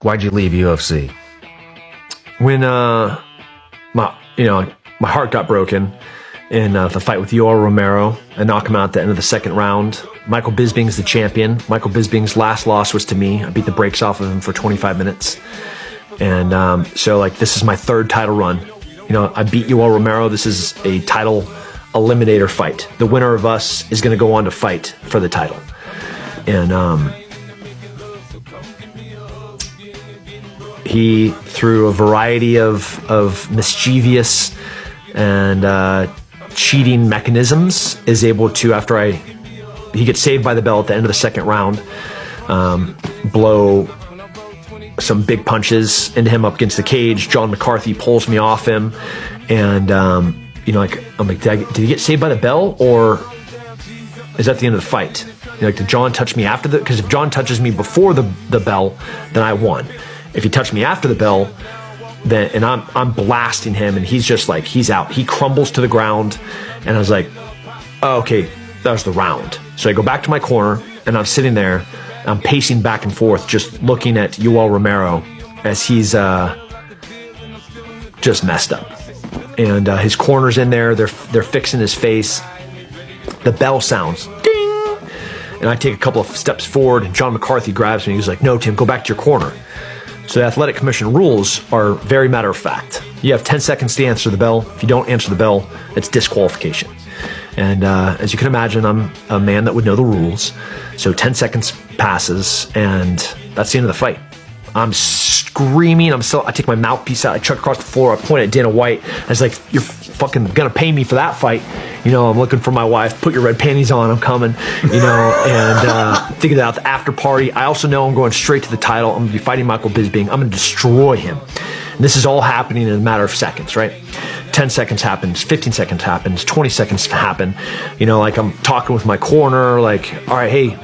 Why'd you leave UFC? When my heart got broken in the fight with Yoel Romero, I knocked him out at the end of the second round. Michael Bisping's the champion. Michael Bisping's last loss was to me. I beat the brakes off of him for 25 minutes. And so this is my third title run. I beat Yoel Romero. This is a title eliminator fight. The winner of us is going to go on to fight for the title. And he, through a variety of mischievous and cheating mechanisms, is able to, he gets saved by the bell at the end of the second round, blow some big punches into him up against the cage. John McCarthy pulls me off him, and I'm like, did he get saved by the bell, or is that the end of the fight? Did John touch me after because if John touches me before the bell, then I won. If he touched me after the bell, then and I'm blasting him, and he's just like, he's out. He crumbles to the ground, and I was like, oh, okay, that was the round. So I go back to my corner, and I'm sitting there. I'm pacing back and forth, just looking at Yoel Romero as he's just messed up. And his corner's in there. They're fixing his face. The bell sounds, ding! And I take a couple of steps forward, and John McCarthy grabs me. He's like, no, Tim, go back to your corner. So the Athletic Commission rules are very matter of fact. You have 10 seconds to answer the bell. If you don't answer the bell, it's disqualification. And as you can imagine, I'm a man that would know the rules. So 10 seconds passes, and that's the end of the fight. I'm screaming. I take my mouthpiece out. I chuck across the floor. I point at Dana White. I was like, you're fucking going to pay me for that fight. I'm looking for my wife. Put your red panties on. I'm coming. And thinking about the after party. I also know I'm going straight to the title. I'm going to be fighting Michael Bisping. I'm going to destroy him. And this is all happening in a matter of seconds, right? 10 seconds happens, 15 seconds happens, 20 seconds happen. I'm talking with my corner, all right, hey,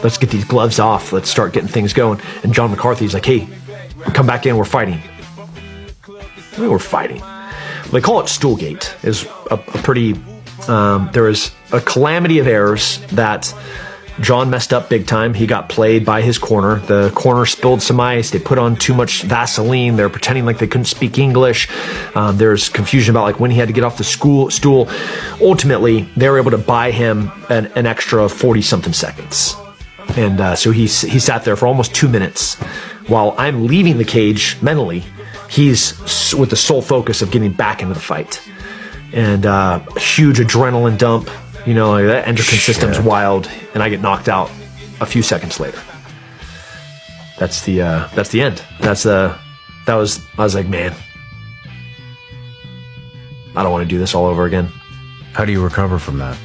let's get these gloves off. Let's start getting things going. And John McCarthy's like, hey, come back in, we're fighting. We're fighting. They call it Stoolgate. Is a pretty, there was a calamity of errors that John messed up big time. He got played by his corner. The corner spilled some ice. They put on too much Vaseline. They're pretending like they couldn't speak English. There's confusion about when he had to get off the stool. Ultimately, they were able to buy him an extra 40-something seconds. And so he sat there for almost 2 minutes while I'm leaving the cage mentally. He's with the sole focus of getting back into the fight. And huge adrenaline dump. That endocrine system's wild, and I get knocked out a few seconds later. That's the end. I was like, man, I don't want to do this all over again. How do you recover from that?